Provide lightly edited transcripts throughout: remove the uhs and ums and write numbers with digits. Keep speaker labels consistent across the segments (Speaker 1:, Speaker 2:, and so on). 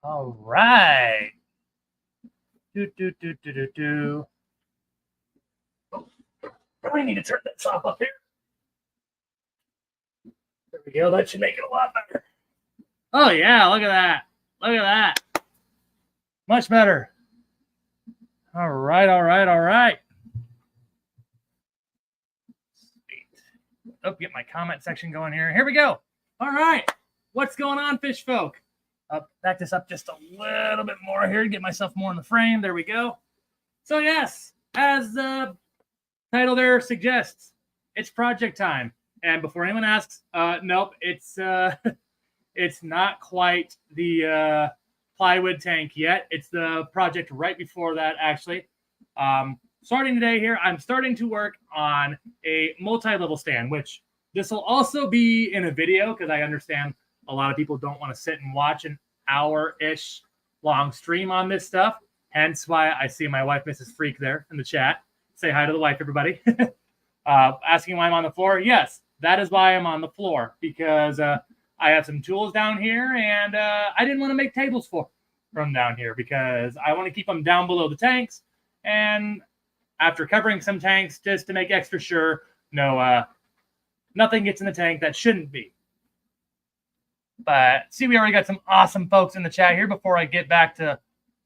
Speaker 1: All right. Do. Probably need to turn that top up here. There we go. That should make it a lot better. Oh, yeah. Look at that. Look at that. Much better. All right. All right. All right. Sweet. Oh, get my comment section going here. Here we go. All right. What's going on, fish folk? Back this up just a little bit more here to get myself more in the frame. There we go. So, yes, as the title there suggests, it's project time. And before anyone asks, nope, it's not quite the plywood tank yet. It's the project right before that, actually. Starting today here, I'm starting to work on a multi-level stand, which this will also be in a video because I understand a lot of people don't want to sit and watch an hour-ish long stream on this stuff. Hence why I see my wife, Mrs. Freak, there in the chat. Say hi to the wife, everybody. Asking why I'm on the floor. Yes, that is why I'm on the floor, because I have some tools down here, and I didn't want to make tables from down here because I want to keep them down below the tanks. And after covering some tanks, just to make extra sure, nothing gets in the tank that shouldn't be. But see, we already got some awesome folks in the chat here. Before I get back to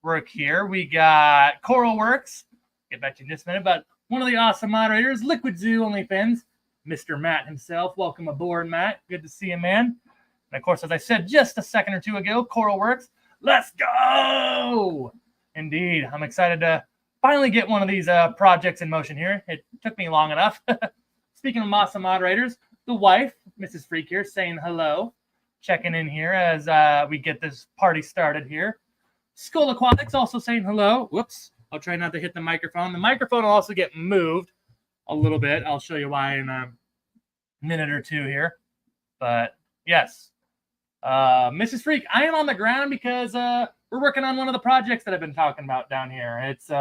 Speaker 1: work here, we got Coralworks. Get back to you in just a minute. But one of the awesome moderators, Liquid Zoo OnlyFins, Mr. Matt himself. Welcome aboard, Matt. Good to see you, man. And of course, as I said just a second or two ago, Coralworks. Let's go! Indeed, I'm excited to finally get one of these projects in motion here. It took me long enough. Speaking of awesome moderators, the wife, Mrs. Freak here, saying hello. Checking in here as we get this party started here. Skull Aquatics also saying hello. Whoops. I'll try not to hit the microphone. The microphone will also get moved a little bit. I'll show you why in a minute or two here. But yes, Mrs. Freak, I am on the ground because we're working on one of the projects that I've been talking about down here. It's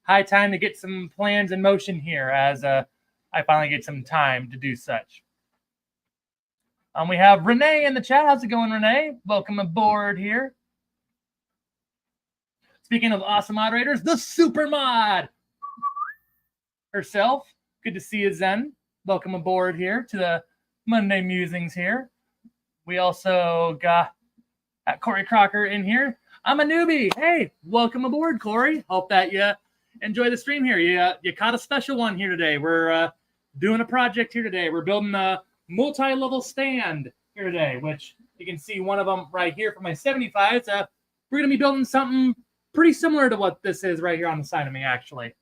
Speaker 1: high time to get some plans in motion here as I finally get some time to do such. We have Renee in the chat. How's it going, Renee? Welcome aboard here. Speaking of awesome moderators, the super mod herself. Good to see you, Zen. Welcome aboard here to the Monday Musings here. We also got Corey Crocker in here. I'm a newbie. Hey, welcome aboard, Corey. Hope that you enjoy the stream here. You caught a special one here today. We're doing a project here today. We're building a multi-level stand here today, which you can see one of them right here for my 75s. We're going to be building something pretty similar to what this is right here on the side of me, actually.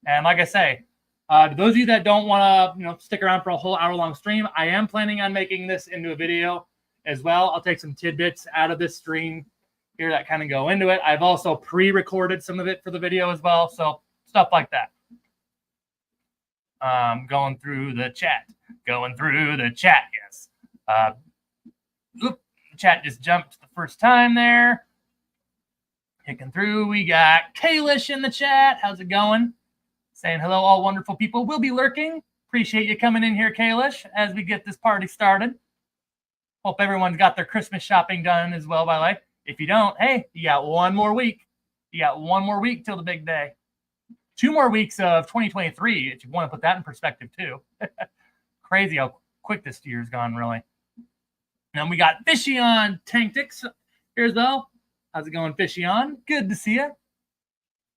Speaker 1: And like I say, to those of you that don't want to, stick around for a whole hour-long stream, I am planning on making this into a video as well. I'll take some tidbits out of this stream here that kind of go into it. I've also pre-recorded some of it for the video as well, so stuff like that. Going through the chat. Yes. The chat just jumped the first time there. Kicking through. We got Kalish in the chat. How's it going? Saying hello, all wonderful people. We'll be lurking. Appreciate you coming in here, Kalish, as we get this party started. Hope everyone's got their Christmas shopping done as well, by the way. If you don't, hey, you got one more week. You got one more week till the big day. 2 more weeks of 2023, if you want to put that in perspective, too. Crazy how quick this year's gone, really. And we got Fishy on Tanktix here as well. How's it going, Fishy on? Good to see you.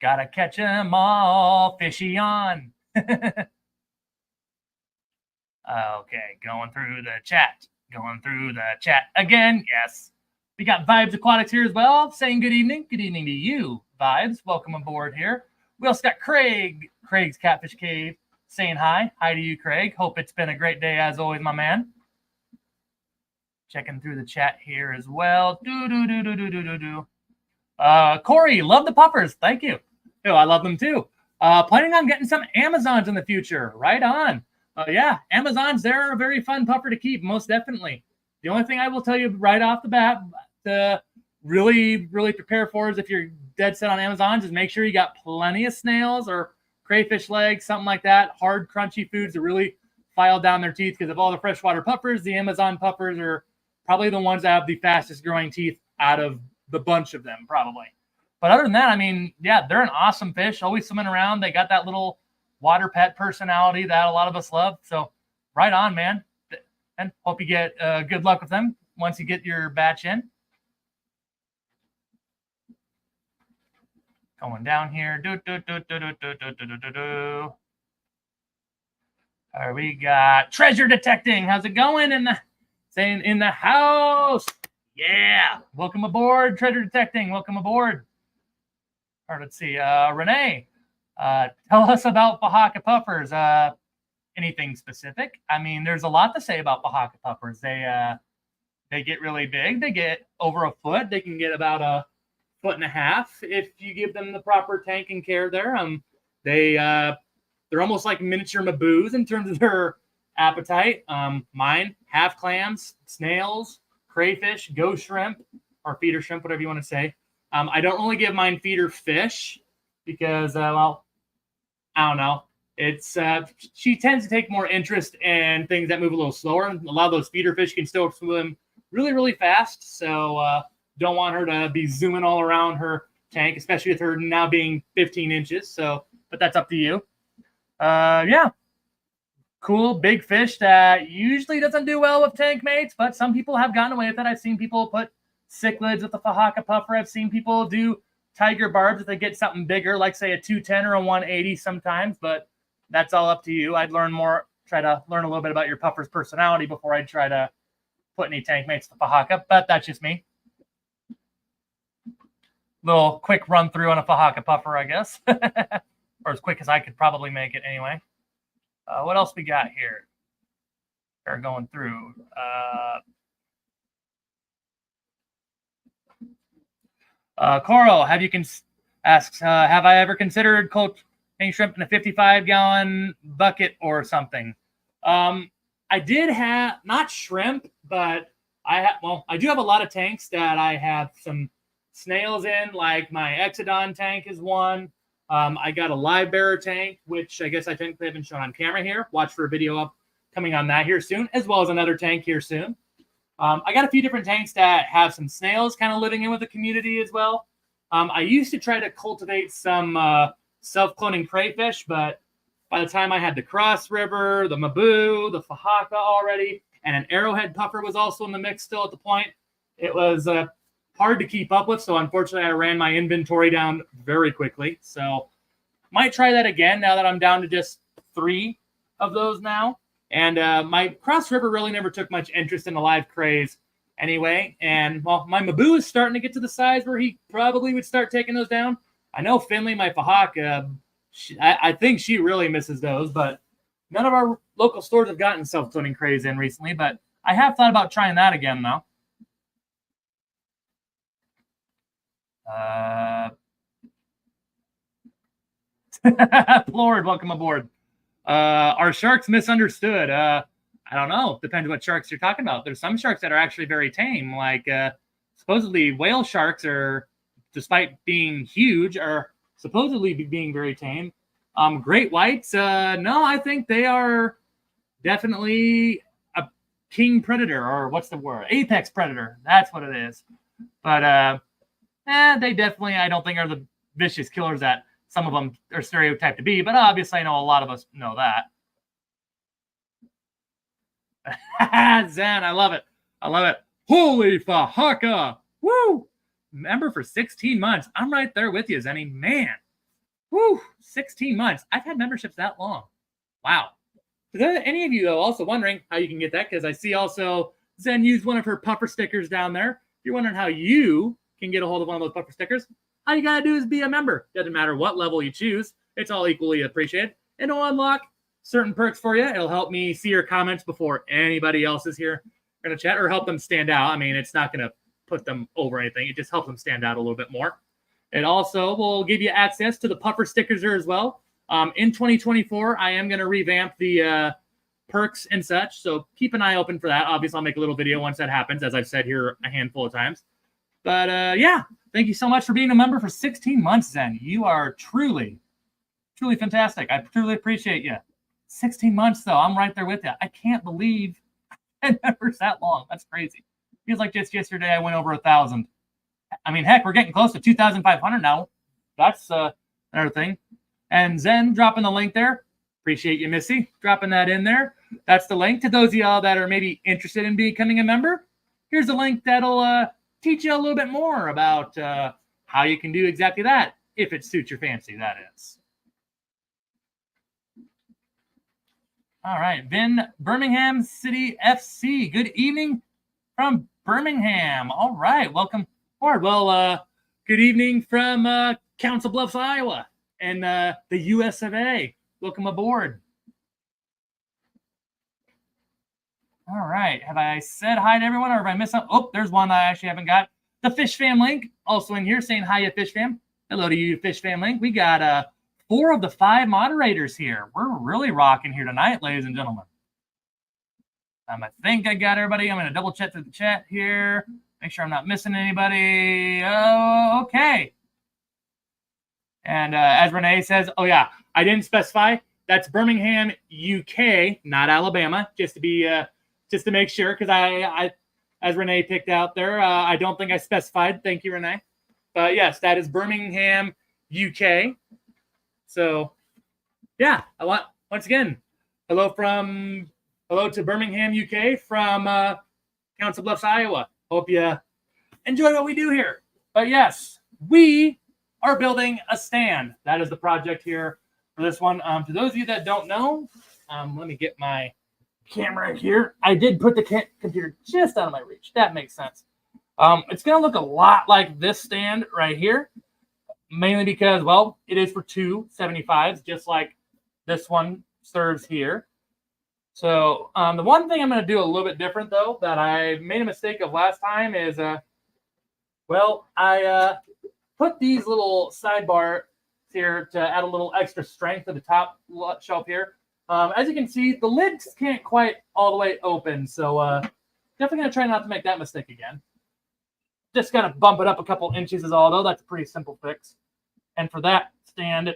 Speaker 1: Gotta catch 'em all, Fishy on. Okay, going through the chat. Again, yes. We got Vibes Aquatics here as well, saying good evening. Good evening to you, Vibes. Welcome aboard here. We also got Craig's Catfish Cave, saying hi. Hi to you, Craig. Hope it's been a great day as always, my man. Checking through the chat here as well. Corey, love the puffers. Thank you. Oh, I love them too. Planning on getting some Amazons in the future. Right on. Yeah, Amazons, they're a very fun puffer to keep, most definitely. The only thing I will tell you right off the bat to really, really prepare for is if you're dead set on Amazons, is make sure you got plenty of snails or crayfish legs, something like that. Hard, crunchy foods to really file down their teeth, because of all the freshwater puffers, the Amazon puffers are probably the ones that have the fastest growing teeth out of the bunch of them probably. But other than that, I mean, yeah, they're an awesome fish, always swimming around. They got that little water pet personality that a lot of us love. So right on, man. And hope you get good luck with them once you get your batch in. Going down here. We got treasure detecting. How's it going in the house? Yeah. Welcome aboard, treasure detecting. Welcome aboard. Or let's see. Renee, tell us about Bahaka puffers. Anything specific? I mean, there's a lot to say about Bahaka puffers. They get really big. They get over a foot. They can get about a foot and a half if you give them the proper tank and care there. They're almost like miniature maboos in terms of their appetite. Mine, half clams, snails, crayfish, ghost shrimp, or feeder shrimp, whatever you want to say. I don't only give mine feeder fish because, well, I don't know. It's she tends to take more interest in things that move a little slower. A lot of those feeder fish can still swim really, really fast. So don't want her to be zooming all around her tank, especially with her now being 15 inches. So, but that's up to you. Yeah. Cool big fish that usually doesn't do well with tank mates, but some people have gotten away with it. I've seen people put cichlids with the Bahaka puffer. I've seen people do tiger barbs if they get something bigger, like say a 210 or a 180 sometimes, but that's all up to you. I'd try to learn a little bit about your puffer's personality before I try to put any tank mates to Bahaka, but that's just me. Little quick run through on a Bahaka puffer, I guess, or as quick as I could probably make it anyway. What else we got here? We're going through. Coral, asks, have I ever considered cultivating shrimp in a 55-gallon bucket or something? I did have, not shrimp, but I do have a lot of tanks that I have some snails in, like my Exodon tank is one. I got a live bearer tank, which I guess I technically haven't shown on camera here. Watch for a video up coming on that here soon, as well as another tank here soon. I got a few different tanks that have some snails kind of living in with the community as well. I used to try to cultivate some self-cloning crayfish, but by the time I had the Cross River, the Maboo, the Bahaka already, and an arrowhead puffer was also in the mix still at the point, it was hard to keep up with. So unfortunately, I ran my inventory down very quickly. So might try that again now that I'm down to just 3 of those now. And my Cross River really never took much interest in the live craze anyway. And, well, my Maboo is starting to get to the size where he probably would start taking those down. I know Finley, my Bahaka, I think she really misses those. But none of our local stores have gotten self-cloning craze in recently. But I have thought about trying that again, though. Lord, welcome aboard. Are sharks misunderstood? I don't know. Depends what sharks you're talking about. There's some sharks that are actually very tame. Like supposedly whale sharks are, despite being huge, are supposedly being very tame. Great whites, no, I think they are definitely a king predator, or what's the word? Apex predator. That's what it is. But they definitely, I don't think, are the vicious killers that some of them are stereotyped to be, but obviously I know a lot of us know that. Zen, I love it. I love it. Holy Bahaka. Woo! Member for 16 months. I'm right there with you, Zenny. Man. Woo! 16 months. I've had memberships that long. Wow. Is there any of you, though, also wondering how you can get that? Because I see also Zen used one of her puffer stickers down there. If you're wondering how you can get a hold of one of those puffer stickers, all you got to do is be a member. Doesn't matter what level you choose. It's all equally appreciated. And it'll unlock certain perks for you. It'll help me see your comments before anybody else is here in the chat, or help them stand out. I mean, it's not going to put them over anything. It just helps them stand out a little bit more. It also will give you access to the puffer stickers there as well. In 2024, I am going to revamp the perks and such. So keep an eye open for that. Obviously, I'll make a little video once that happens, as I've said here a handful of times. But yeah, thank you so much for being a member for 16 months, Zen. You are truly, truly fantastic. I truly appreciate you. 16 months, though. I'm right there with you. I can't believe I had members that long. That's crazy. Feels like just yesterday I went over 1,000. I mean, heck, we're getting close to 2,500 now. That's another thing. And Zen dropping the link there. Appreciate you, Missy, dropping that in there. That's the link to those of y'all that are maybe interested in becoming a member. Here's a link that'll teach you a little bit more about how you can do exactly that, if it suits your fancy, that is. All right, Birmingham City FC. Good evening from Birmingham. All right, welcome aboard. Well, good evening from Council Bluffs, Iowa, and the US of A. Welcome aboard. All right, have I said hi to everyone, or have I missed something? Oh, there's one I actually haven't got. The Fish Fam link, also in here, saying hi to Fish Fam. Hello to you, Fish Fam link. We got 4 of the 5 moderators here. We're really rocking here tonight, ladies and gentlemen. I think I got everybody. I'm going to double check through the chat here. Make sure I'm not missing anybody. Oh, okay. And as Renee says, oh, yeah, I didn't specify. That's Birmingham, UK, not Alabama, just to make sure, because I as Renee picked out there, I don't think I specified. Thank you, Renee. But yes, that is Birmingham, UK. So, yeah, once again, hello to Birmingham, UK from Council Bluffs, Iowa. Hope you enjoy what we do here. But yes, we are building a stand. That is the project here for this one. To those of you that don't know, let me get my camera here. I did put the computer just out of my reach. That makes sense. It's going to look a lot like this stand right here, mainly because, well, it is for 2 75s, just like this one serves here. So the one thing I'm going to do a little bit different, though, that I made a mistake of last time is, well, I put these little sidebar here to add a little extra strength to the top shelf here. As you can see, the lids can't quite all the way open, so definitely going to try not to make that mistake again. Just got to bump it up a couple inches is all, though. That's a pretty simple fix. And for that stand,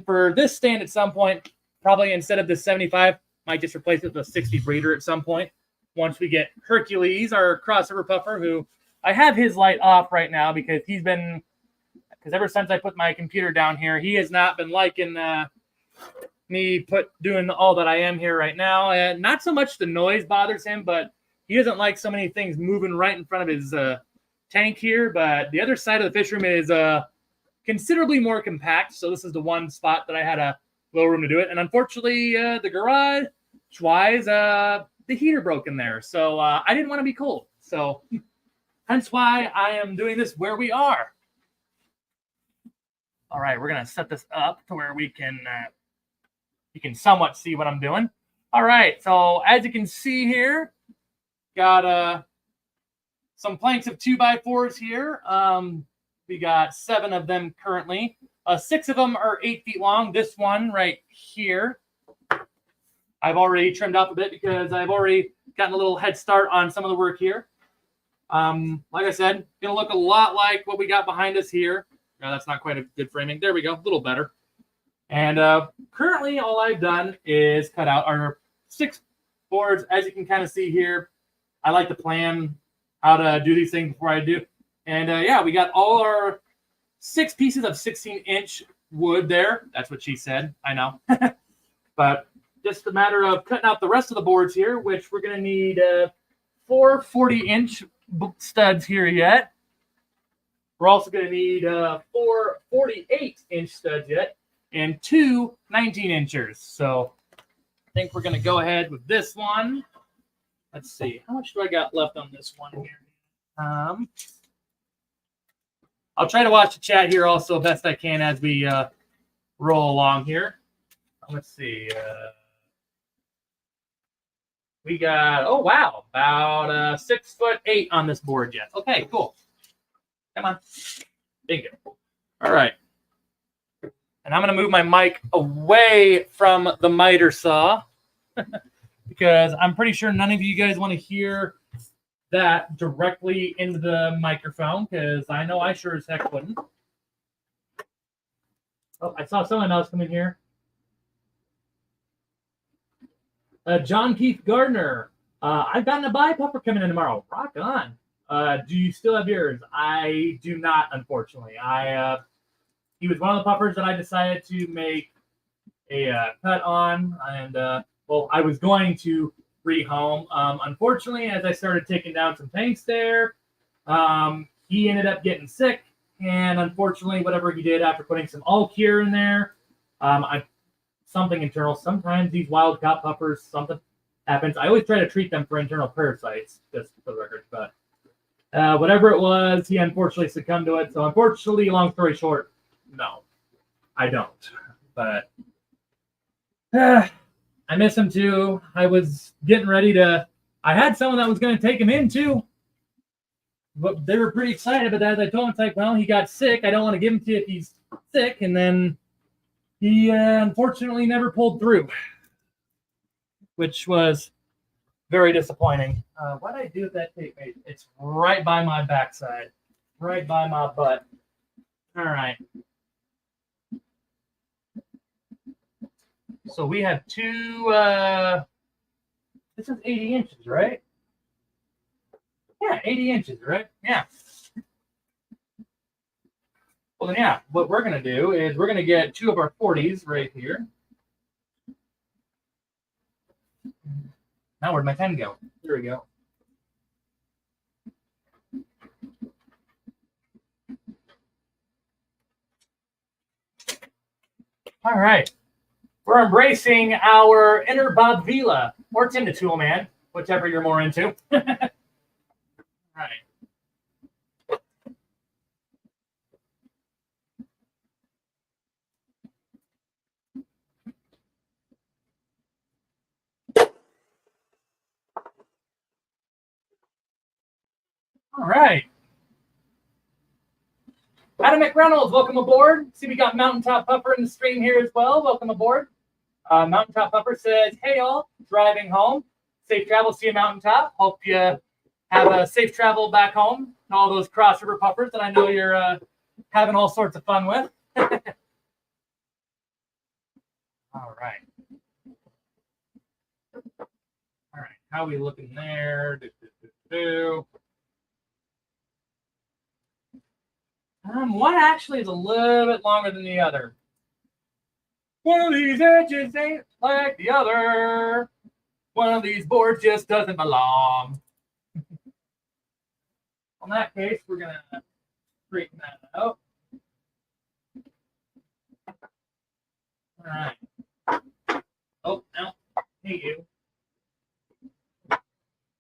Speaker 1: for this stand at some point, probably instead of the 75, might just replace it with a 60 breeder at some point. Once we get Hercules, our crossover puffer, who I have his light off right now because ever since I put my computer down here, he has not been liking me doing all that I am here right now. Not so much the noise bothers him, but he doesn't like so many things moving right in front of his tank here. But the other side of the fish room is considerably more compact. So this is the one spot that I had a little room to do it. And unfortunately, the garage-wise, the heater broke in there. So I didn't want to be cold. So hence why I am doing this where we are. All right, we're going to set this up to where we can you can somewhat see what I'm doing. All right, so as you can see here, got some planks of 2x4s here. We got 7 of them currently. 6 of them are 8 feet long. This one right here, I've already trimmed up a bit because I've already gotten a little head start on some of the work here. Like I said, going to look a lot like what we got behind us here. No, that's not quite a good framing. There we go, a little better. And currently all I've done is cut out our 6 boards. As you can kind of see here, I like to plan how to do these things before I do. And yeah, we got all our 6 pieces of 16-inch wood there. That's what she said, I know. But just a matter of cutting out the rest of the boards here, which we're going to need 4 40-inch studs here yet. We're also going to need 4 48-inch studs yet and 2 19-inchers. So I think we're going to go ahead with this one. Let's see. How much do I got left on this one here? I'll try to watch the chat here also best I can as we roll along here. Let's see. We got, oh, wow, about 6'8" on this board yet. Okay, cool. Come on. Bingo. All right. And I'm going to move my mic away from the miter saw because I'm pretty sure none of you guys want to hear that directly into the microphone because I know I sure as heck wouldn't. Oh, I saw someone else come in here. John Keith Gardner. I've gotten a buy puffer coming in tomorrow. Rock on. Do you still have yours? I do not, unfortunately. He was one of the puppers that I decided to make a cut on, and well, I was going to rehome. Unfortunately, as I started taking down some tanks there, he ended up getting sick, and unfortunately, whatever he did after putting some all cure in there, something internal. Sometimes these wild caught puppers, something happens. I always try to treat them for internal parasites, just for the record, but whatever it was, he unfortunately succumbed to it. So unfortunately, long story short, no, I don't. But I miss him too. I was getting ready to. I had someone that was going to take him in too, but they were pretty excited about that. I told him, it's like, well, he got sick. I don't want to give him to you if he's sick. And then he unfortunately never pulled through, which was very disappointing. What did I do with that tape mate? It's right by my backside, right by my butt. All right. So we have two, this is 80 inches, right? Yeah, 80 inches, right? Yeah. Well, then, yeah, what we're going to do is we're going to get two of our 40s right here. Now, where'd my pen go? There we go. All right. We're embracing our inner Bob Vila or Tim the Tool Man, whichever you're more into. All right. All right. Adam McReynolds, welcome aboard. See, we got Mountaintop Puffer in the stream here as well. Welcome aboard. Mountaintop Puffer says, hey, all, driving home. Safe travel, see you, Mountaintop. Hope you have a safe travel back home to all those Cross River puffers that I know you're having all sorts of fun with. All right. All right, how are we looking there? One actually is a little bit longer than the other. One of these edges ain't like the other. One of these boards just doesn't belong. In that case, we're going to straighten that out. All right. Oh, no. Hey, you.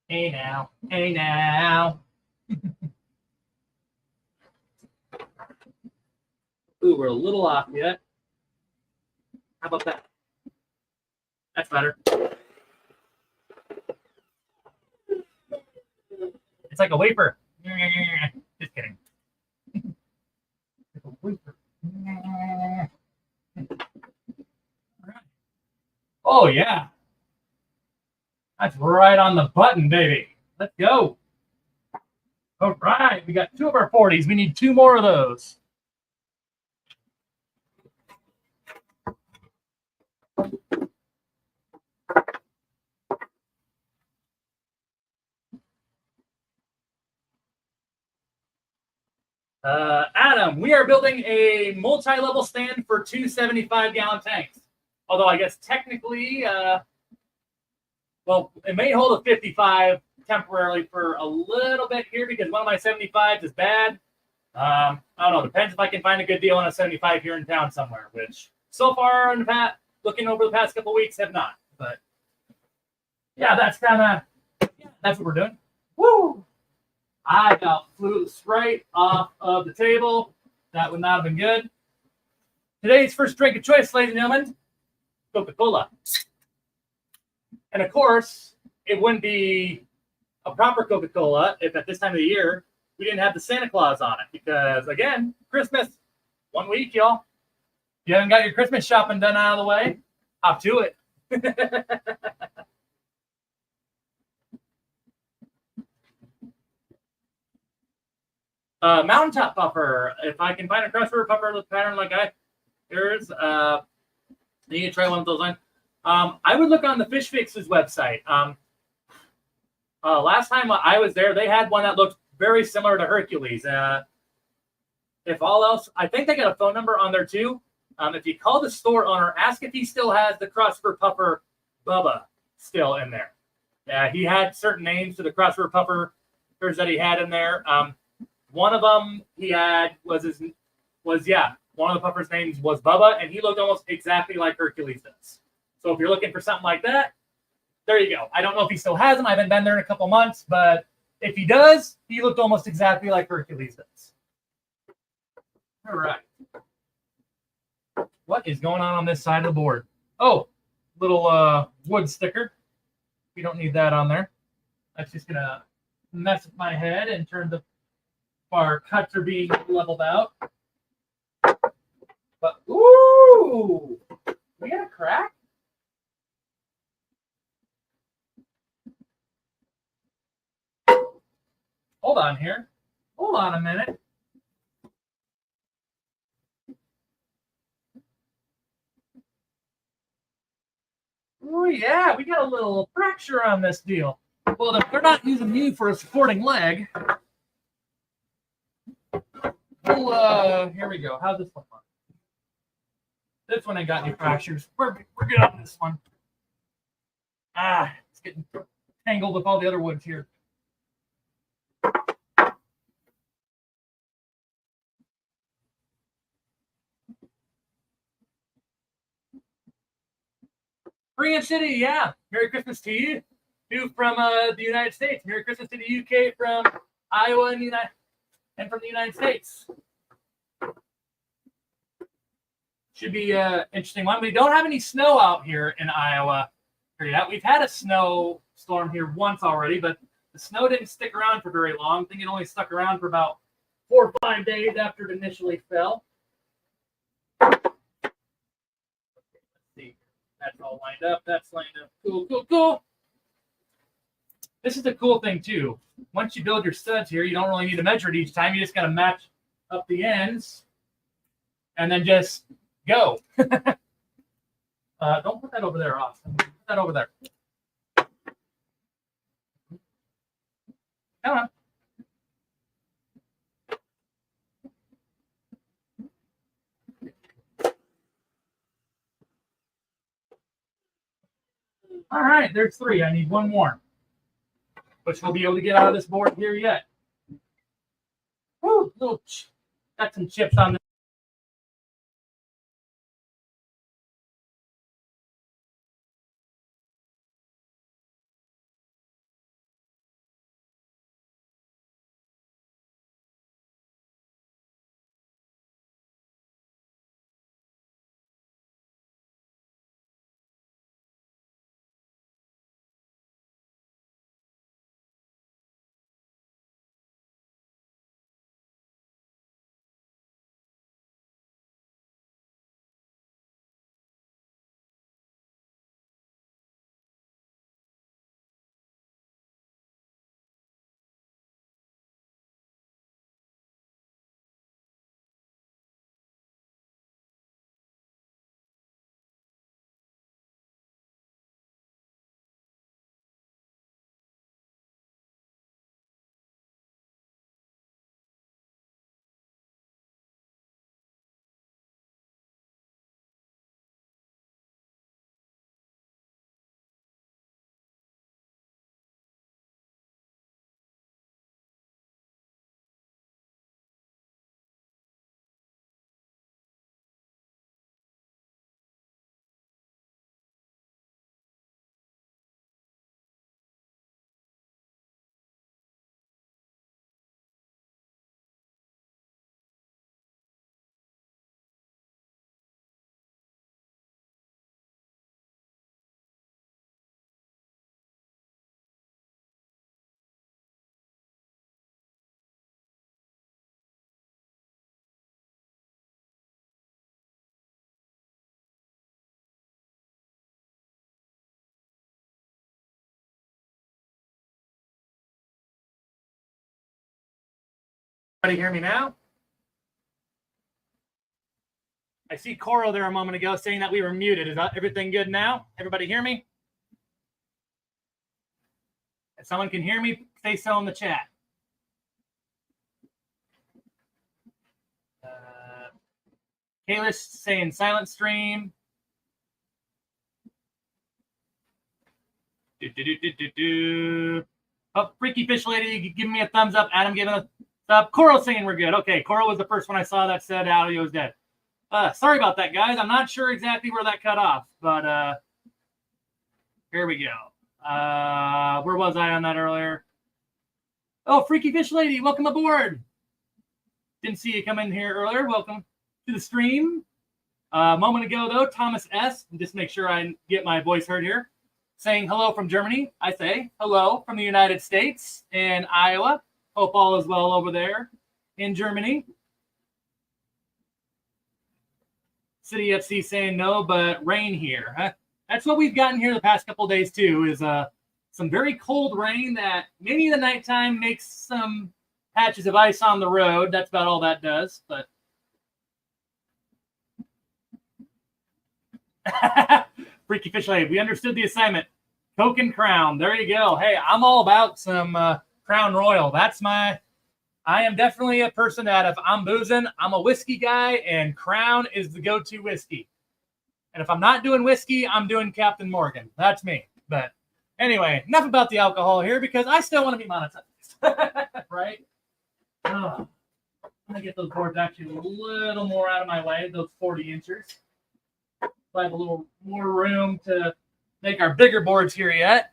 Speaker 1: Hey, now. Hey, now. Ooh, we're a little off yet. How about that? That's better. It's like a wafer. Just kidding. Like a wafer. Oh, yeah. That's right on the button, baby. Let's go. All right. We got two of our 40s. We need two more of those. Adam, we are building a multi-level stand for two 75-gallon tanks. Although I guess technically, well, it may hold a 55 temporarily for a little bit here because one of my 75s is bad. I don't know. Depends if I can find a good deal on a 75 here in town somewhere, which so far in the past, looking over the past couple of weeks, have not. But yeah, that's kind of, that's what we're doing. Woo! I got flew right off of the table. That would not have been good. Today's first drink of choice, ladies and gentlemen, Coca-Cola. And of course, it wouldn't be a proper Coca-Cola if at this time of the year we didn't have the Santa Claus on it. Because again, Christmas, 1 week, y'all. If you haven't got your Christmas shopping done out of the way, hop to it. Mountaintop puffer. If I can find a Cross River puffer with pattern like yours, I need to try one of those lines. I would look on the Fish Fix's website. Last time I was there, they had one that looked very similar to Hercules. If all else, I think they got a phone number on there too. If you call the store owner, ask if he still has the Crossford Puffer Bubba still in there. Yeah, he had certain names to the Crossford Puffer that he had in there. One of them he had one of the puffers' names was Bubba, and he looked almost exactly like Hercules does. So if you're looking for something like that, there you go. I don't know if he still has them. I haven't been there in a couple months, but if he does, he looked almost exactly like Hercules does. All right. What is going on this side of the board? Oh, little wood sticker. We don't need that on there. That's just going to mess with my head in terms of our cuts are being leveled out. But, ooh, we got a crack? Hold on here. Hold on a minute. Oh, yeah, we got a little fracture on this deal. Well, if they're not using you for a supporting leg, well, here we go. How's this one look? This one ain't got any fractures. We're good on this one. It's getting tangled with all the other woods here. Korean City, yeah. Merry Christmas to you. You from the United States. Merry Christmas to the UK from Iowa and from the United States. Should be an interesting one. We don't have any snow out here in Iowa yet. We've had a snowstorm here once already, but the snow didn't stick around for very long. I think it only stuck around for about 4 or 5 days after it initially fell. Let's see. That's all lined up. That's lined up. Cool. This is the cool thing, too. Once you build your studs here, you don't really need to measure it each time. You just got to match up the ends and then just go. Don't put that over there, Austin. Put that over there. Come on. All right, there's 3. I need 1 more, which we'll be able to get out of this board here yet. Woo, got some chips on this. Everybody hear me now? I see Coral there a moment ago saying that we were muted. Is everything good now? Everybody hear me? If someone can hear me, say so in the chat. Kalish saying silent stream. Oh, Freaky Fish Lady giving me a thumbs up. Adam giving a thumbs up. Coral saying we're good. Okay, Coral was the first one I saw that said audio is dead. Sorry about that, guys. I'm not sure exactly where that cut off, but here we go. Where was I on that earlier? Oh, Freaky Fish Lady, welcome aboard. Didn't see you come in here earlier. Welcome to the stream. A moment ago, though, Thomas S., just make sure I get my voice heard here, saying hello from Germany. I say hello from the United States and Iowa. Hope all is well over there in Germany. City FC saying no, but rain here. Huh? That's what we've gotten here the past couple of days, too, is some very cold rain that maybe in the nighttime makes some patches of ice on the road. That's about all that does. But Freaky Fish Lady, we understood the assignment. Coke and Crown. There you go. Hey, I'm all about some Crown Royal. I am definitely a person that if I'm boozing, I'm a whiskey guy, and Crown is the go-to whiskey. And if I'm not doing whiskey, I'm doing Captain Morgan. That's me. But anyway, enough about the alcohol here because I still want to be monetized. Right? I'm going to get those boards actually a little more out of my way, those 40 inches. So I have a little more room to make our bigger boards here yet.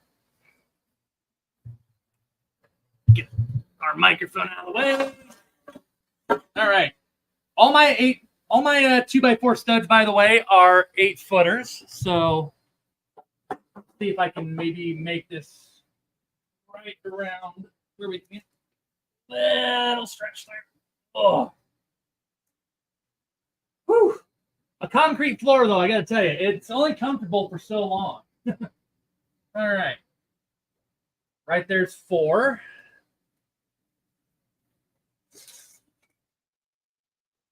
Speaker 1: Get our microphone out of the way. All right. All my 2x4 studs, by the way, are 8-footers. So see if I can maybe make this right around where we can. Little stretch there. Oh. Whew. A concrete floor, though, I got to tell you, it's only comfortable for so long. All right. Right there's 4.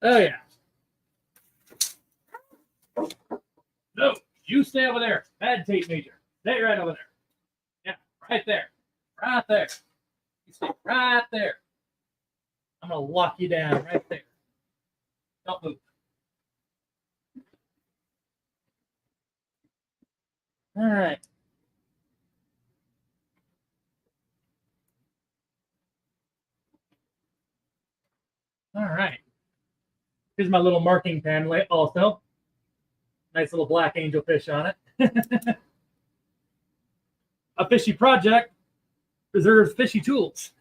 Speaker 1: Oh, yeah. No, you stay over there. Bad tape major. Stay right over there. Yeah, right there. Right there. You stay right there. I'm going to lock you down right there. Don't move. All right. All right. Here's my little marking pen also. Nice little black angelfish on it. A fishy project preserves fishy tools.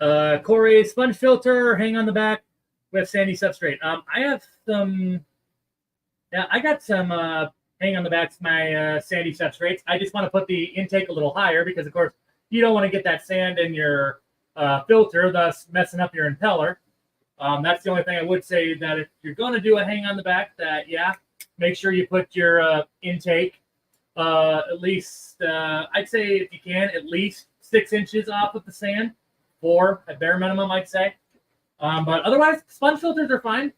Speaker 1: Corey, sponge filter, hang on the back with sandy substrate. I have some, yeah, I got some hang on the backs of my sandy substrates. I just want to put the intake a little higher because, of course, you don't want to get that sand in your filter, thus messing up your impeller. That's the only thing I would say, that if you're going to do a hang on the back, that, yeah, make sure you put your intake at least, I'd say if you can, at least 6 inches off of the sand. 4 at bare minimum, I'd say. But otherwise, sponge filters are fine.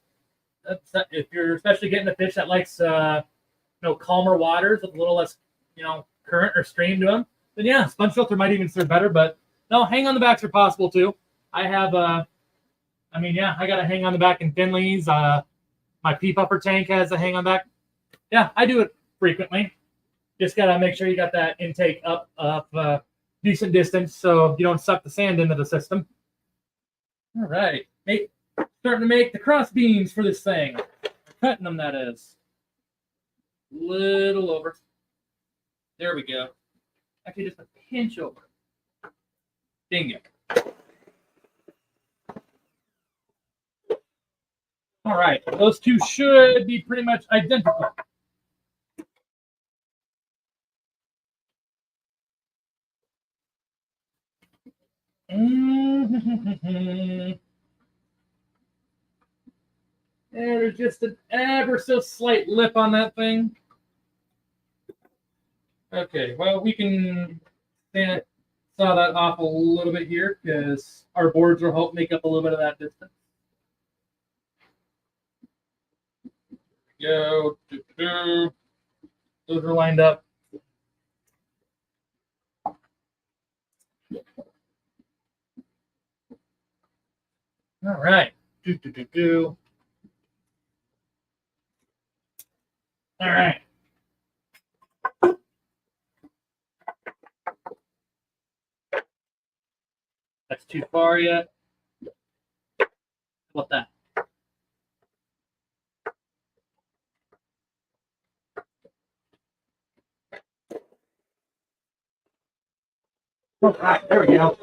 Speaker 1: If you're especially getting a fish that likes calmer waters with a little less current or stream to them, then yeah, sponge filter might even serve better. But no, hang on the backs are possible too. I have I got a hang on the back in Finley's. My pea puffer tank has a hang on back. Yeah, I do it frequently. Just gotta make sure you got that intake up decent distance so you don't suck the sand into the system. All right, starting to make the cross beams for this thing. Cutting them, that is. Little over. There we go. Actually, just a pinch over. Bingo. All right, those two should be pretty much identical. There's just an ever so slight lip on that thing. Okay, well, we can saw that off a little bit here because our boards will help make up a little bit of that distance. Go. Those are lined up. All right. Do. All right. That's too far yet. How about that? All right, there we go.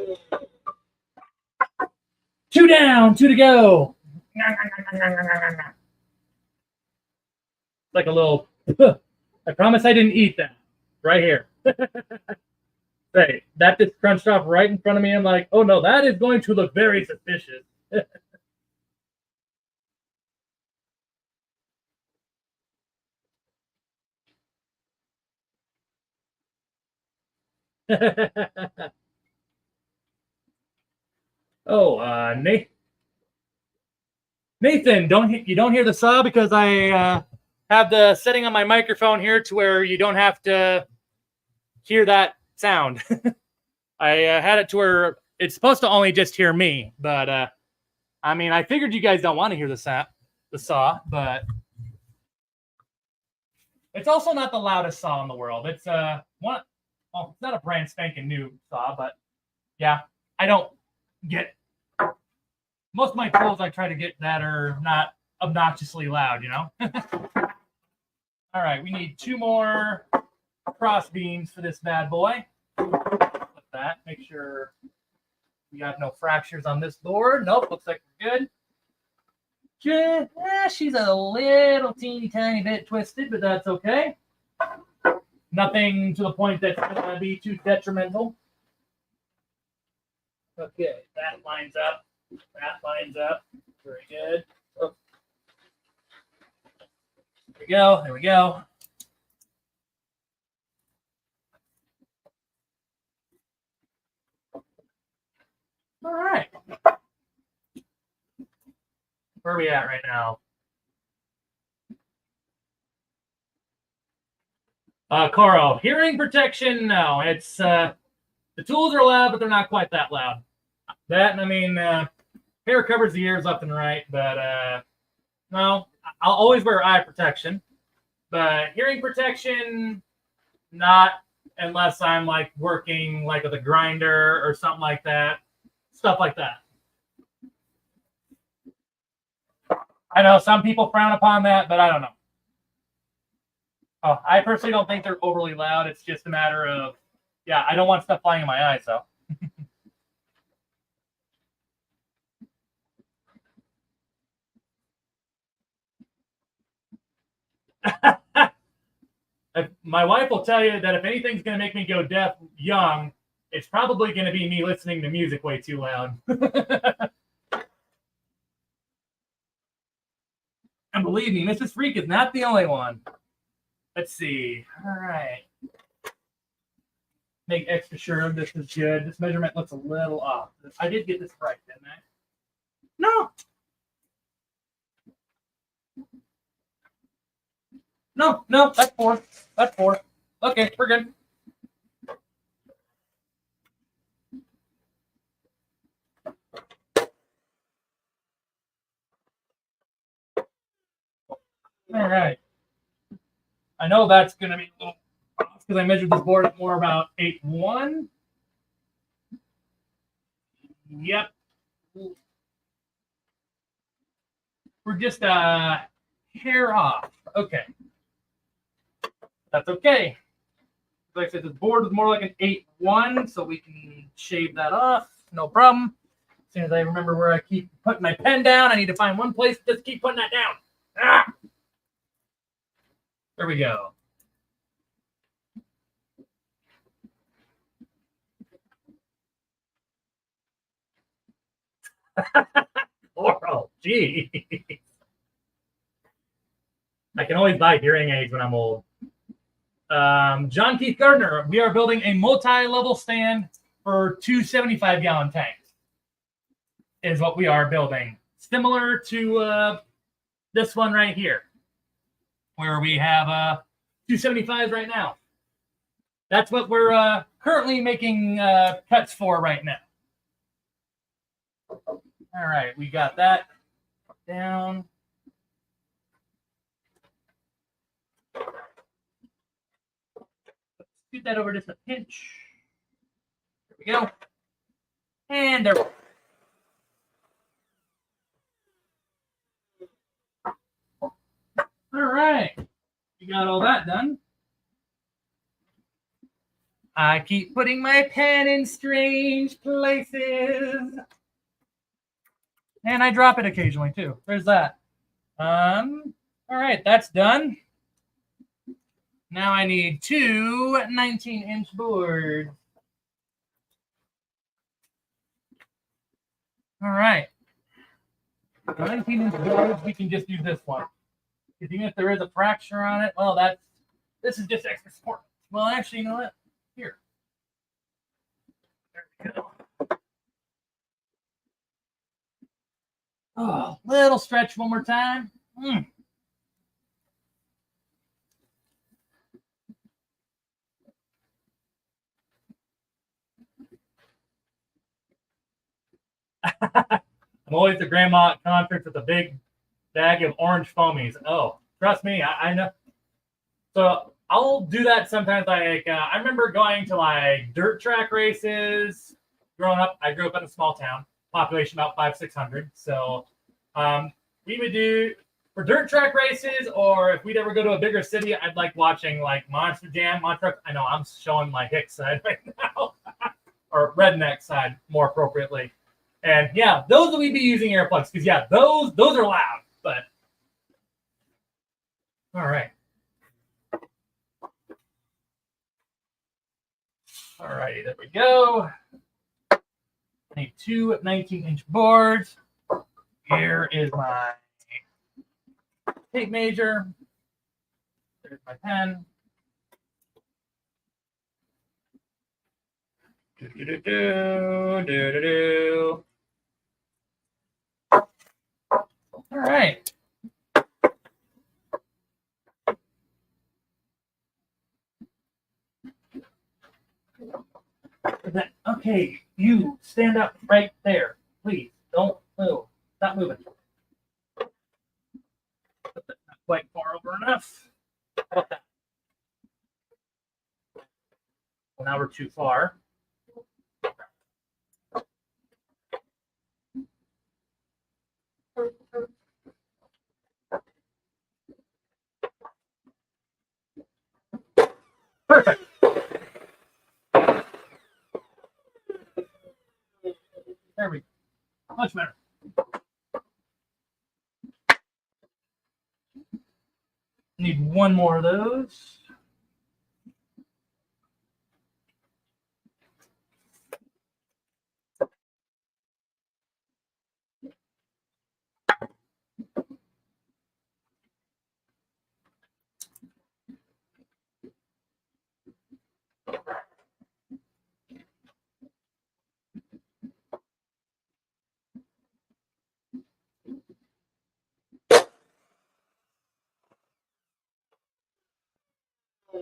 Speaker 1: 2 down, 2 to go. Like a little, I promise I didn't eat that. Right here. Right. That just crunched off right in front of me. I'm like, oh no, that is going to look very suspicious. Oh, Nathan, you don't hear the saw because I have the setting on my microphone here to where you don't have to hear that sound. I had it to where it's supposed to only just hear me, but I mean, I figured you guys don't want to hear the saw, but it's also not the loudest saw in the world. It's one. Well, it's not a brand spanking new saw, but yeah, I don't get most of my tools I try to get that are not obnoxiously loud, you know? All right, we need 2 more cross beams for this bad boy. Put that, make sure we have no fractures on this board. Nope, looks like we're good. She's a little teeny tiny bit twisted, but that's okay. Nothing to the point that's going to be too detrimental. Okay, that lines up. That lines up. Very good. Oh. There we go. There we go. All right. Where are we at right now? Carl, hearing protection. No, it's the tools are loud, but they're not quite that loud. That, and I mean, hair covers the ears left and right, but no, I'll always wear eye protection. But hearing protection, not unless I'm like working like with a grinder or something like that. Stuff like that. I know some people frown upon that, but I don't know. Oh, I personally don't think they're overly loud. It's just a matter of, yeah, I don't want stuff flying in my eyes, so. My wife will tell you that if anything's going to make me go deaf young, it's probably going to be me listening to music way too loud. And believe me, Mrs. Freak is not the only one. Let's see. All right. Make extra sure this is good. This measurement looks a little off. I did get this right, didn't I? No. No, that's 4. That's 4. Okay, we're good. All right. I know that's going to be a little off because I measured this board at more about 8.1. Yep. We're just a hair off. Okay. That's okay. Like I said, this board is more like an 8.1, so we can shave that off. No problem. As soon as I remember where I keep putting my pen down, I need to find one place to just keep putting that down. Ah! There we go. Oral, gee. I can always buy hearing aids when I'm old. John Keith Gardner, we are building a multi-level stand for 2 75-gallon tanks. Is what we are building. Similar to this one right here, where we have 275s right now. That's what we're currently making cuts for right now. All All right, we got that down. Scoot that over just a pinch. There we go. And there we go. All right, we got all that done. I keep putting my pen in strange places. And I drop it occasionally too. There's that. All right, that's done. Now I need two 19-inch boards. All right. 19-inch boards, we can just use this one. Because even if there is a fracture on it, well, this is just extra support. Well, actually, you know what? Here. There we go. Oh, little stretch one more time. I'm always the grandma at concerts with a big bag of orange foamies. Oh, trust me, I know. So I'll do that sometimes. Like I remember going to like dirt track races. Growing up, I grew up in a small town, population about 500-600. So we would do for dirt track races, or if we'd ever go to a bigger city, I'd like watching like Monster Jam, Monster. I know I'm showing my hick side right now, or redneck side more appropriately. And yeah, those will we be using earplugs because yeah, those are loud. But all right. All righty, there we go. I need two 19-inch boards. Here is my tape measure. There's my pen. All right. Okay, you stand up right there. Please, don't move. Stop moving. Not quite far over enough. How about that? Well, now we're too far. Perfect. There we go. Much better. Need one more of those.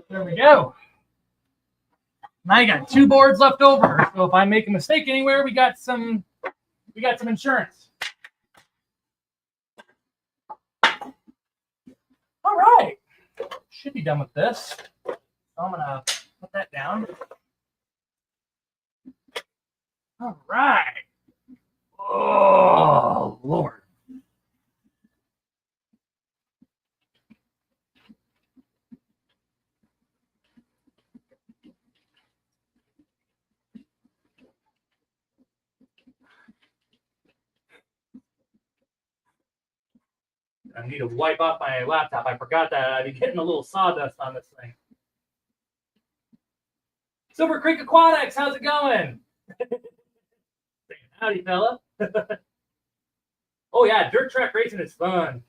Speaker 1: There we go. Now you got two boards left over. So if I make a mistake anywhere, we got some insurance. All right. Should be done with this. So I'm gonna put that down. All right. Oh Lord. I need to wipe off my laptop. I forgot that I'd be getting a little sawdust on this thing. Silver Creek Aquatics, how's it going? Howdy, fella. Oh yeah, dirt track racing is fun.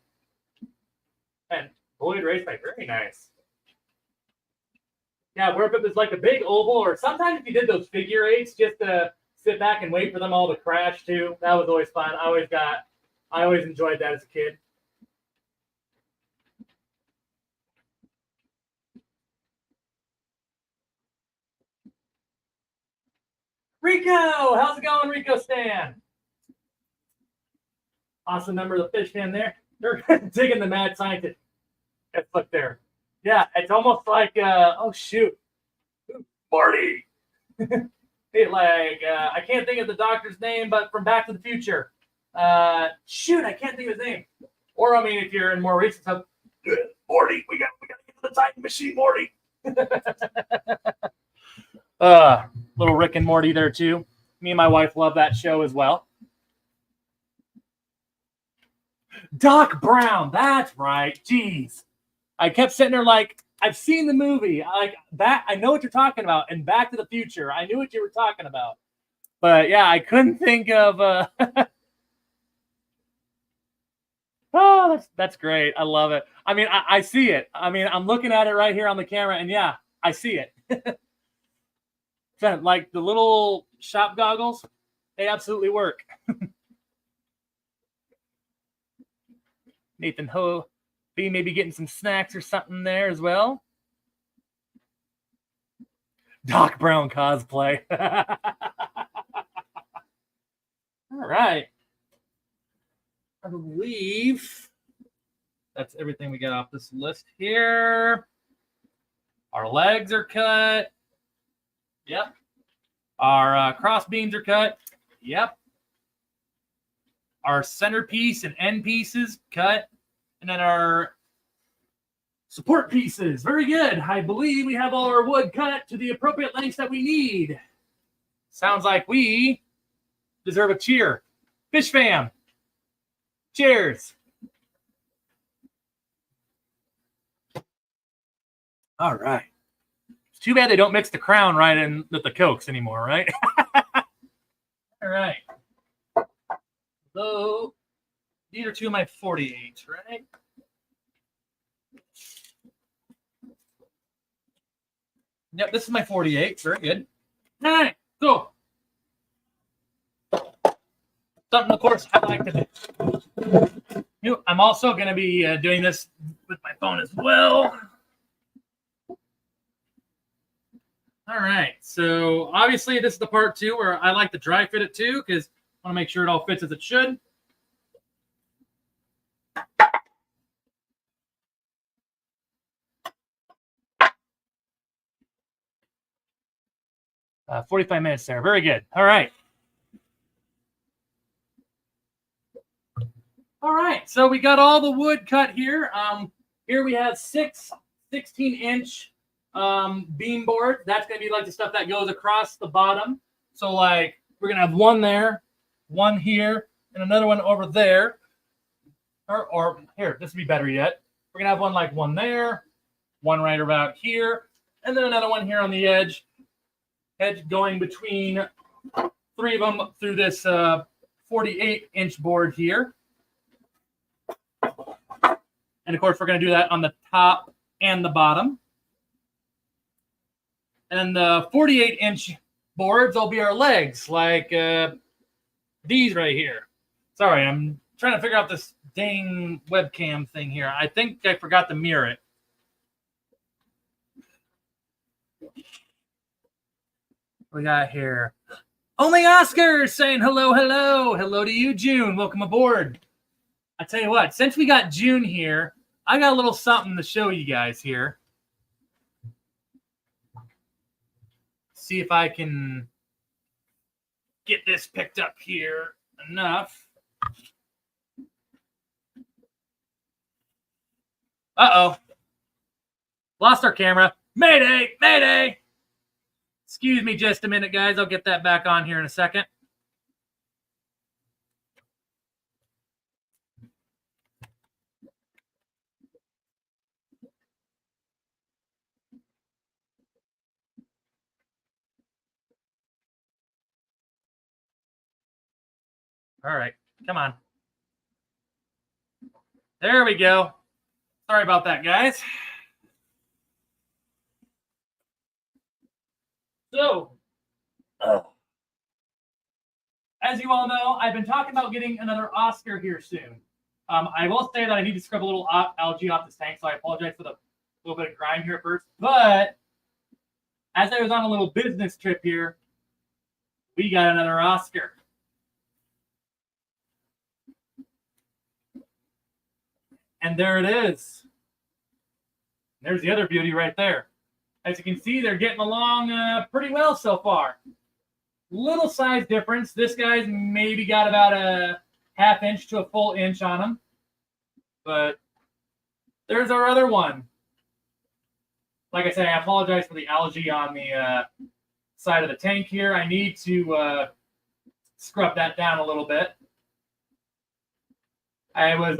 Speaker 1: And Boyd Racebike, very nice. Yeah, where if it was like a big oval, or sometimes if you did those figure eights, just to sit back and wait for them all to crash too. That was always fun. I always enjoyed that as a kid. Rico, how's it going, Rico Stan? Awesome member of the fish fan there. They're digging the mad scientist. Look there. Yeah, it's almost like, oh, shoot. Marty. Hey, like, I can't think of the doctor's name, but from Back to the Future. Shoot, I can't think of his name. Or, I mean, if you're in more recent stuff, Morty, we got to get to the time machine, Morty. Little Rick and Morty there, too. Me and my wife love that show as well. Doc Brown, that's right. Jeez. I kept sitting there like, I've seen the movie. I know what you're talking about. And Back to the Future, I knew what you were talking about. But yeah, I couldn't think of. Oh, that's great. I love it. I mean, I see it. I mean, I'm looking at it right here on the camera, and yeah, I see it. Like the little shop goggles, they absolutely work. Nathan Ho. B maybe getting some snacks or something there as well. Doc Brown cosplay. All right. I believe that's everything we got off this list here. Our legs are cut. Yep. Our cross beams are cut. Yep. Our centerpiece and end pieces cut. And then our support pieces. Very good. I believe we have all our wood cut to the appropriate lengths that we need. Sounds like we deserve a cheer. Fish fam. Cheers. All right. It's too bad they don't mix the Crown right in with the Cokes anymore, right? All right. So these are two of my 48s, right? Yep, this is my 48. Very good. All right, cool. Something, of course, I like to do. I'm also going to be doing this with my phone as well. All right, so obviously this is the part two where I like to dry fit it too because I want to make sure it all fits as it should. Uh, 45 minutes there. Very good. All right. All right, so we got all the wood cut here. Here we have 16-inch beam board. That's going to be like the stuff that goes across the bottom. So like we're going to have one there, one here, and another one over there. Or here, this would be better yet. We're going to have one there, one right about here, and then another one here on the edge going between three of them through this 48-inch board here. And of course, we're going to do that on the top and the bottom. And the 48-inch boards will be our legs, like these right here. Sorry, I'm trying to figure out this dang webcam thing here. I think I forgot to mirror it. We got here. Only Oscar saying hello, hello. Hello to you, June. Welcome aboard. I tell you what, since we got June here, I got a little something to show you guys here. See if I can get this picked up here enough. Uh-oh. Lost our camera. Mayday! Mayday! Excuse me just a minute, guys. I'll get that back on here in a second. All right, come on. There we go. Sorry about that, guys. So, as you all know, I've been talking about getting another Oscar here soon. I will say that I need to scrub a little algae off this tank, so I apologize for the little bit of grime here first. But as I was on a little business trip here, we got another Oscar. And there it is. There's the other beauty right there. As you can see, they're getting along pretty well so far. Little size difference. This guy's maybe got about a half inch to a full inch on him. But there's our other one. Like I said, I apologize for the algae on the side of the tank here. I need to scrub that down a little bit. I was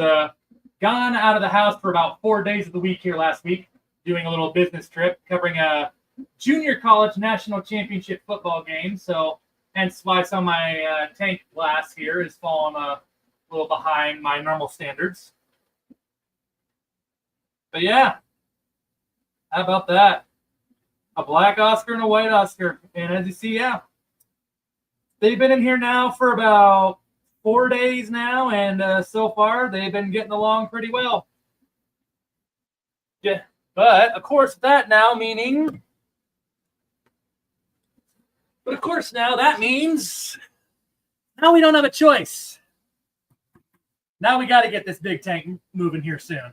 Speaker 1: gone out of the house for about 4 days of the week here last week, doing a little business trip covering a junior college national championship football game. So hence why some of my tank glass here is falling a little behind my normal standards. But yeah, how about that? A black Oscar and a white Oscar. And as you see, yeah, they've been in here now for about 4 days now, and so far they've been getting along pretty well. Yeah, but of course that now meaning, that means now we don't have a choice. Now we got to get this big tank moving here soon.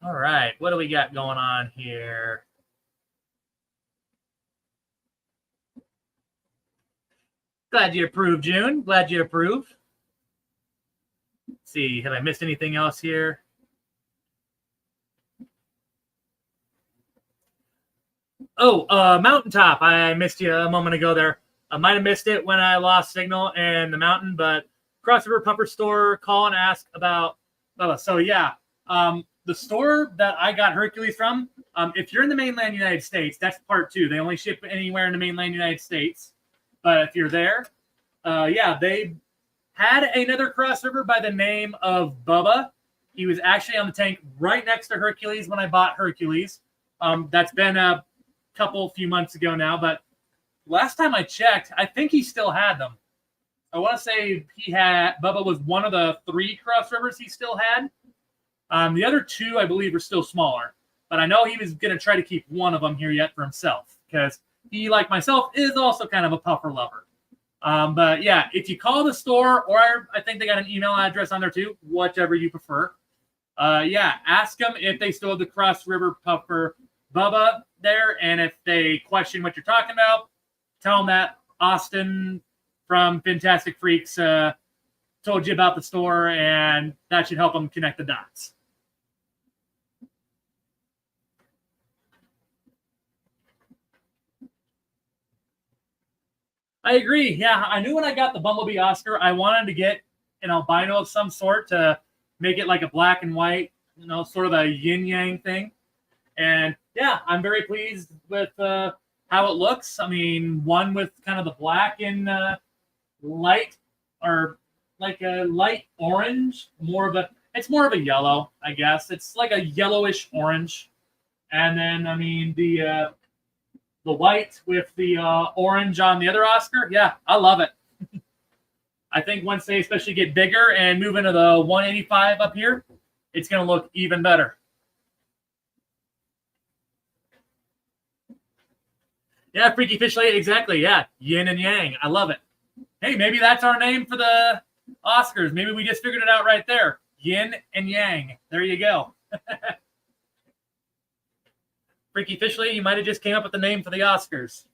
Speaker 1: All right, what do we got going on here? Glad you approve, June. Glad you approve. Let's see, have I missed anything else here? Oh, Mountaintop. I missed you a moment ago there. I might have missed it when I lost signal in the mountain, but Cross River Pumper Store, call and ask about Bubba. So yeah, the store that I got Hercules from, if you're in the mainland United States, that's part 2. They only ship anywhere in the mainland United States. But if you're there, yeah, they had another Cross River by the name of Bubba. He was actually on the tank right next to Hercules when I bought Hercules. That's been a few months ago now, but last time I checked, I think he still had them. I want to say Bubba was one of the 3 Cross Rivers he still had. The other 2, I believe, are still smaller. But I know he was going to try to keep one of them here yet for himself, because he, like myself, is also kind of a puffer lover. But yeah, if you call the store, or I think they got an email address on there too, whichever you prefer. Yeah, ask them if they still have the Cross River Puffer Bubba there. And if they question what you're talking about, tell them that Austin from Fantastic Freaks told you about the store, and that should help them connect the dots. I agree. Yeah, I knew when I got the Bumblebee Oscar, I wanted to get an albino of some sort to make it like a black and white, sort of a yin-yang thing. And yeah, I'm very pleased with how it looks. I mean, one with kind of the black and light, or like a light orange, it's more of a yellow, I guess. It's like a yellowish orange. And then, I mean, the white with the orange on the other Oscar. Yeah, I love it. I think once they especially get bigger and move into the 185 up here, it's going to look even better. Yeah, Freaky Fish Lady, exactly. Yeah, yin and yang. I love it. Hey, maybe that's our name for the Oscars. Maybe we just figured it out right there. Yin and yang. There you go. Freaky Fish Lady, you might have just came up with the name for the Oscars.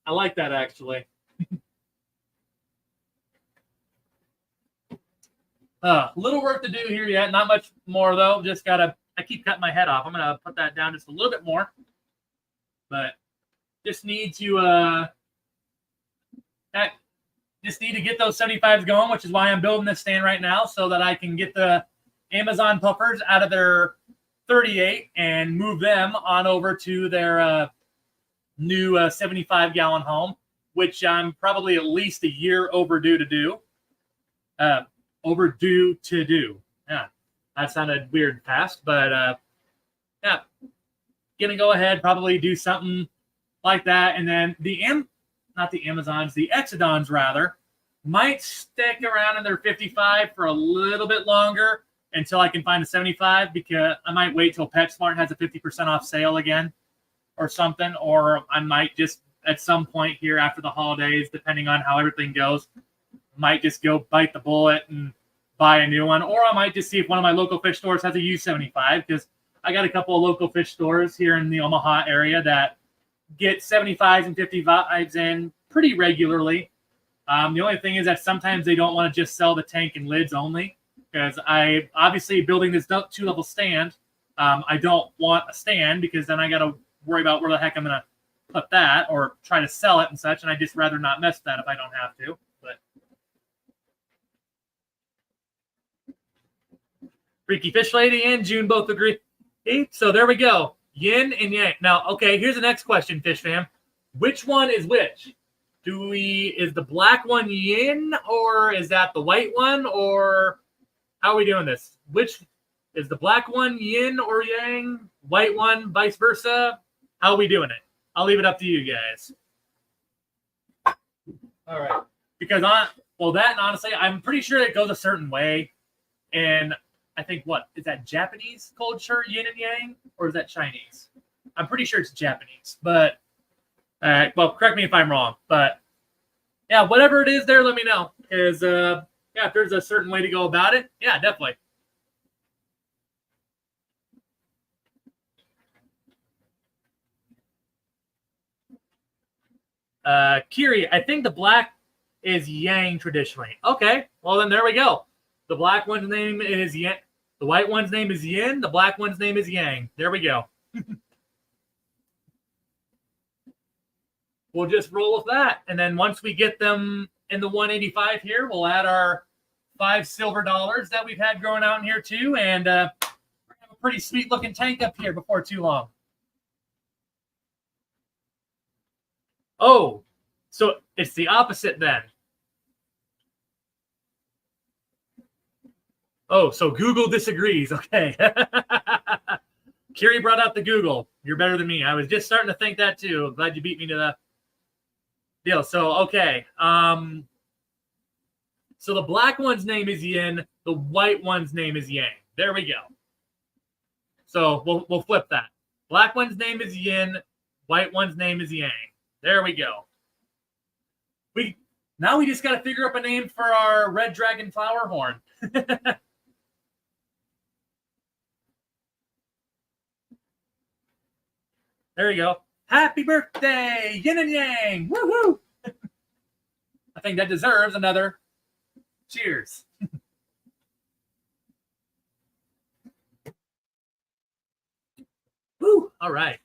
Speaker 1: I like that, actually. Little work to do here yet. Not much more, though. I keep cutting my head off. I'm going to put that down just a little bit more. But just need to get those 75s going, which is why I'm building this stand right now, so that I can get the Amazon puffers out of their 38 and move them on over to their new 75-gallon home, which I'm probably at least a year overdue to do. Yeah, that sounded weird fast, but yeah, gonna go ahead, probably do something like that, and then the Exodons rather might stick around in their 55 for a little bit longer until I can find a 75, because I might wait till PetSmart has a 50% off sale again or something, or I might just at some point here after the holidays, depending on how everything goes. Might just go bite the bullet and buy a new one, or I might just see if one of my local fish stores has a U75, because I got a couple of local fish stores here in the Omaha area that get 75s and 55s in pretty regularly. The only thing is that sometimes they don't want to just sell the tank and lids only, because I obviously building this 2-level stand. I don't want a stand because then I got to worry about where the heck I'm going to put that or try to sell it and such, and I just rather not mess with that if I don't have to. But Freaky Fish Lady and June both agree. So there we go. Yin and yang. Now, okay, here's the next question, Fish Fam. Which one is which? Is the black one yin, or is that the white one, or how are we doing this? Which is the black one yin or yang, white one vice versa? How are we doing it? I'll leave it up to you guys. All right. Because honestly, I'm pretty sure it goes a certain way. And I think is that Japanese culture, yin and yang, or is that Chinese? I'm pretty sure it's Japanese, but well, correct me if I'm wrong, but yeah, whatever it is there, let me know. Because yeah, if there's a certain way to go about it, yeah, definitely. Kiri, I think the black is yang traditionally. Okay, well then there we go. The black one's name is yin. The white one's name is yin. The black one's name is yang. There we go. We'll just roll with that. And then once we get them in the 185 here, we'll add our 5 silver dollars that we've had growing out in here too. And we're going to have a pretty sweet looking tank up here before too long. Oh, so it's the opposite then. Oh, so Google disagrees. Okay. Kiri brought out the Google. You're better than me. I was just starting to think that too. Glad you beat me to the deal. So, okay. So the black one's name is yin. The white one's name is yang. There we go. So we'll flip that. Black one's name is yin. White one's name is yang. There we go. Now we just got to figure up a name for our red dragon flower horn. There you go. Happy birthday, yin and yang. Woohoo! I think that deserves another cheers. Woo! All right.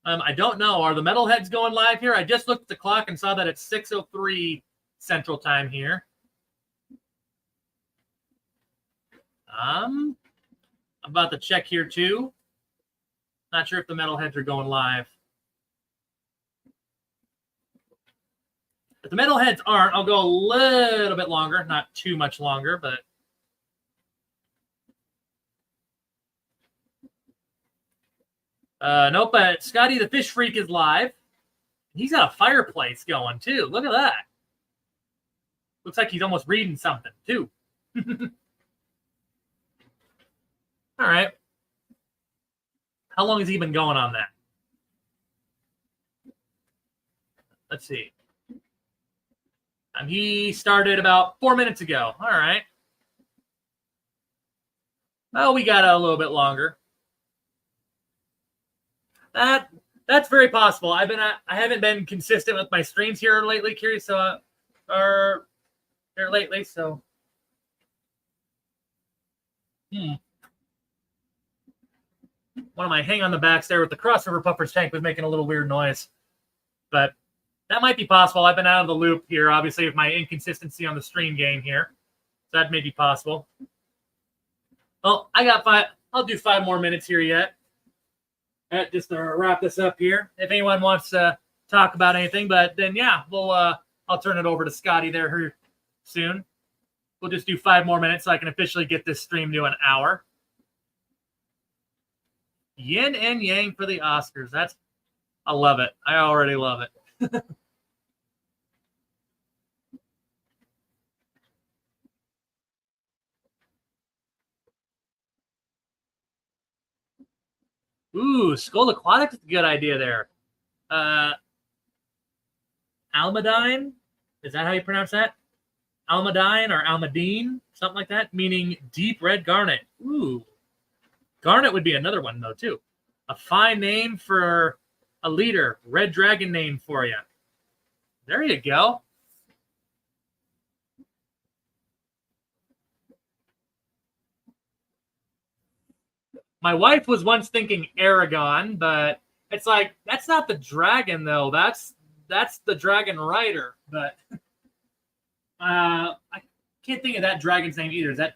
Speaker 1: I don't know. Are the metalheads going live here? I just looked at the clock and saw that it's 6:03 Central Time here. I'm about to check here too. Not sure if the metalheads are going live. If the metalheads aren't, I'll go a little bit longer. Not too much longer, but nope, but Scotty the Fish Freak is live. He's got a fireplace going too. Look at that. Looks like he's almost reading something too. All right. How long has he been going on that? Let's see. He started about 4 minutes ago. All right. Well, we got a little bit longer. That's very possible. I haven't been consistent with my streams here lately, Kiri. So, here lately. So, one of my hang on the backs there with the crossover puffers tank was making a little weird noise, but that might be possible. I've been out of the loop here, obviously, with my inconsistency on the stream game here. So that may be possible. Well, I got 5. I'll do 5 more minutes here yet. Just to wrap this up here. If anyone wants to talk about anything, but then yeah, I'll turn it over to Scotty there soon. We'll just do 5 more minutes so I can officially get this stream to an hour. Yin and yang for the Oscars. I love it. I already love it. Ooh, Skull Aquatics is a good idea there. Almadine. Is that how you pronounce that? Almadine or Almadine, something like that, meaning deep red garnet. Ooh. Garnet would be another one, though, too. A fine name for a leader. Red dragon name for you. There you go. My wife was once thinking Aragon, but it's like, that's not the dragon, though. That's the dragon rider. But I can't think of that dragon's name either. Is that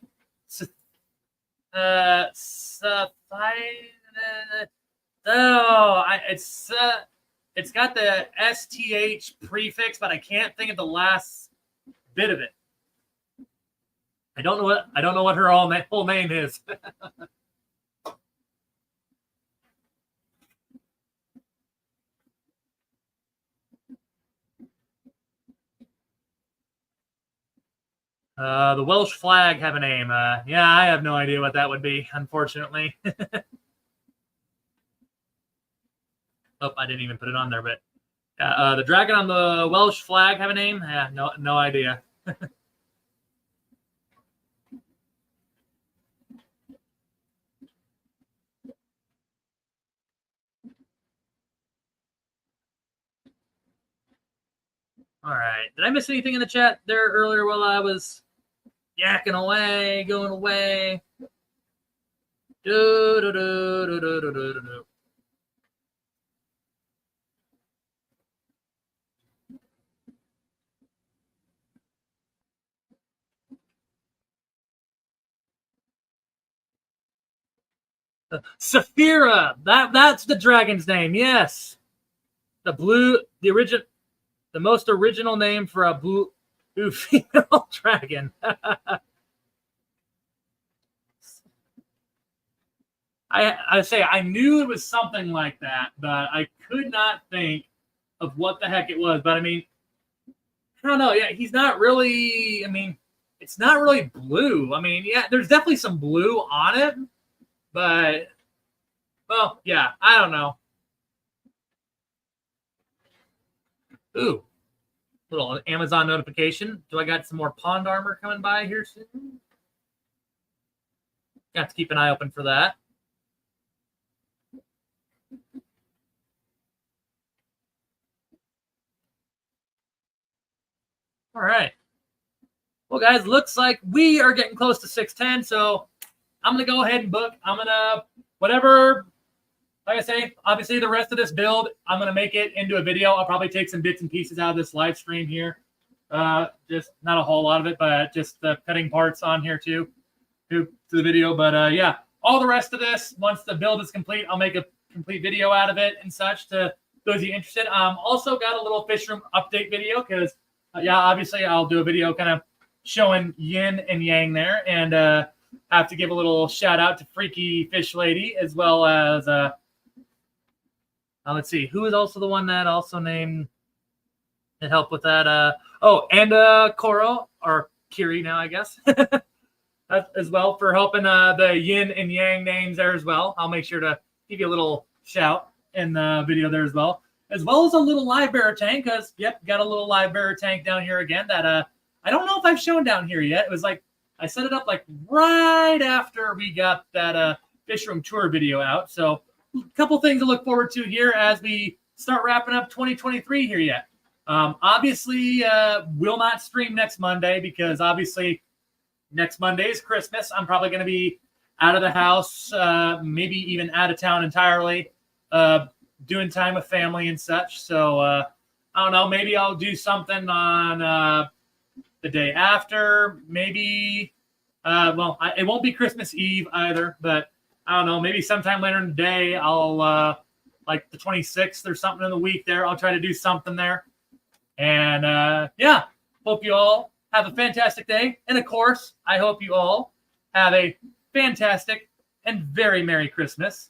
Speaker 1: it's got the STH prefix, but I can't think of the last bit of it. I don't know what her whole name is. The Welsh flag have a name. Yeah, I have no idea what that would be, unfortunately. Oh, I didn't even put it on there, but the dragon on the Welsh flag have a name? Yeah, no idea. All right. Did I miss anything in the chat there earlier while I was yakking away, going away? Saphira. That's the dragon's name. Yes. The most original name for a blue female dragon. I say I knew it was something like that, but I could not think of what the heck it was. But I mean, I don't know. Yeah, he's not really. I mean, it's not really blue. I mean, yeah, there's definitely some blue on it, but well, yeah, I don't know. Ooh, little Amazon notification. Do I got some more pond armor coming by here soon? Got to keep an eye open for that. All right. Well, guys, looks like we are getting close to 6:10, so I'm going to go ahead and book. I'm going to, whatever, like I say, obviously the rest of this build, I'm going to make it into a video. I'll probably take some bits and pieces out of this live stream here. Just not a whole lot of it, but just the cutting parts on here too to the video. But yeah, all the rest of this, once the build is complete, I'll make a complete video out of it and such to those of you interested. Also got a little fish room update video because, yeah, obviously I'll do a video kind of showing yin and yang there, and have to give a little shout out to Freaky Fish Lady as well as let's see, who is also the one that also named that helped with that. And Koro or Kiri now, I guess, as well for helping the yin and yang names there as well. I'll make sure to give you a little shout in the video there as well as a little live bearer tank. Because yep, got a little live bearer tank down here again that I don't know if I've shown down here yet. It was like I set it up like right after we got that fish room tour video out. So a couple things to look forward to here as we start wrapping up 2023 here yet. Obviously, will not stream next Monday because obviously next Monday is Christmas. I'm probably going to be out of the house, maybe even out of town entirely, doing time with family and such. So I don't know. Maybe I'll do something on the day after. Maybe, it won't be Christmas Eve either, but I don't know. Maybe sometime later in the day, I'll like the 26th or something in the week there. I'll try to do something there. And yeah, hope you all have a fantastic day. And of course, I hope you all have a fantastic and very Merry Christmas.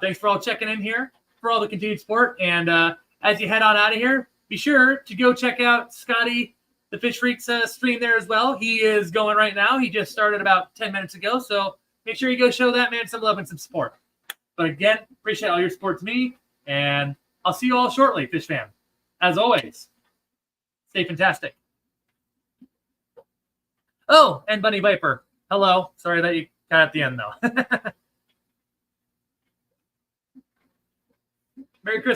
Speaker 1: Thanks for all checking in here, for all the continued support. And as you head on out of here, be sure to go check out Scotty, the Fish Freaks stream there as well. He is going right now. He just started about 10 minutes ago. So make sure you go show that man some love and some support. But again, appreciate all your support to me. And I'll see you all shortly, Fish fam. As always, Stay fantastic. Oh, and Bunny Viper. Hello. Sorry that you got at the end, though. Merry Christmas.